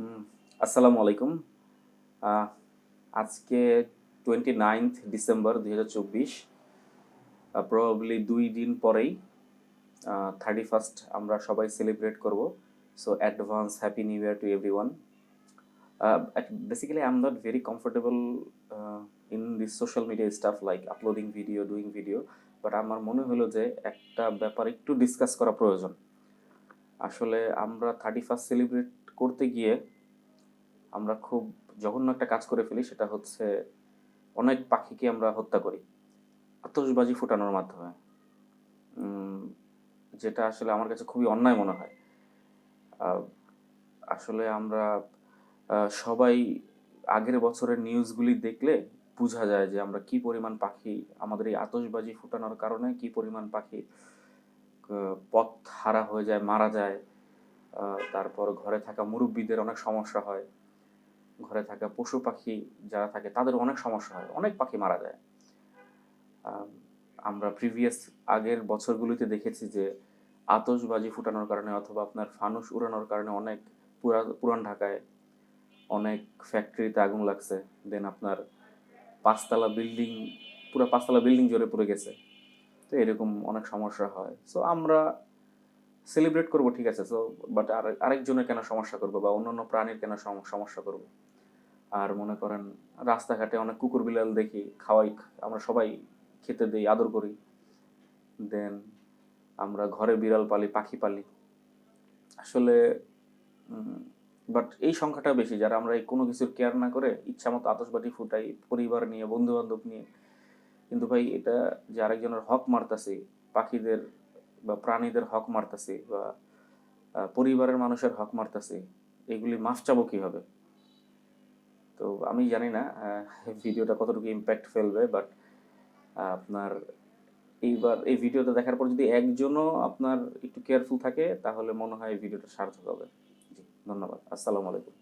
হুম, আসসালামু আলাইকুম। আহ, আজকে 29 ডিসেম্বর 2024। প্রবাবলি 2 দিন পরেই 31st আমরা সবাই সেলিব্রেট করব। So advance happy new year to everyone. Basically, I'm not very comfortable in this social media stuff like uploading video, doing video. But আমার মনে হলো যে একটা ব্যাপার একটু ডিসকাস করা প্রয়োজন। আসলে আমরা 31st সেলিব্রেট করতে গিয়ে আমরা খুব জঘন্য একটা কাজ করে ফেলি, সেটা হচ্ছে অনেক পাখিকে আমরা হত্যা করি আতশবাজি ফুটানোর মাধ্যমে। উম, যেটা আসলে আমার কাছে খুবই অন্যায় মনে হয়। আহ, আসলে আমরা সবাই আগের বছরের নিউজগুলি দেখলে বোঝা যায় যে আমরা কি পরিমাণ পাখি আমাদের এই আতশবাজি ফুটানোর কারণে কি পরিমাণ পাখি পথ হারা হয়ে যায়, মারা যায়। তারপর ঘরে থাকা মুরব্বীদের অনেক সমস্যা হয়, ঘরে থাকা পশু পাখি যারা থাকে তাদের অনেক সমস্যা হয়, অনেক পাখি মারা যায়। আহ, আমরা প্রিভিয়াস আগের বছরগুলিতে দেখেছি যে আতশবাজি ফুটানোর কারণে অথবা আপনার ফানুস উড়ানোর কারণে অনেক পুরান ঢাকায় অনেক ফ্যাক্টরিতে আগুন লাগছে। দেন আপনার পাঁচতলা বিল্ডিং, পুরো পাঁচতলা বিল্ডিং জ্বলে পড়ে গেছে। তো এরকম অনেক সমস্যা হয়। সো আমরা সেলিব্রেট করবো, ঠিক আছে। সো বাট আরেকজনের কেন সমস্যা করবো বা অন্যান্য প্রাণীর কেন সমস্যা করবো? আর মনে করেন রাস্তাঘাটে অনেক কুকুর বিড়াল দেখি, খাওয়াই, আমরা সবাই খেতে দিই, আদর করি। দেন আমরা ঘরে বিড়াল পালি, পাখি পালি। আসলে বাট এই সংখ্যাটা বেশি যারা আমরা এই কোনো কিছুর কেয়ার না করে ইচ্ছা মতো আতশবাজি ফুটাই পরিবার নিয়ে, বন্ধু বান্ধব নিয়ে। কিন্তু ভাই এটা যে আরেকজনের হক মারতাছি, পাখিদের বা প্রাণীদের হক মারতাছি বা পরিবারের মানুষের হক মারতাছি, এগুলি মাফ চাবো কীভাবে? তো আমি জানি না ভিডিওটা কতটুকু ইম্প্যাক্ট ফেলবে, বাট আপনার এইবার এই ভিডিওটা দেখার পর যদি একজনও আপনার একটু কেয়ারফুল থাকে তাহলে মনে হয় এই ভিডিওটা সার্থক হবে। জি, ধন্যবাদ। আসসালামু আলাইকুম।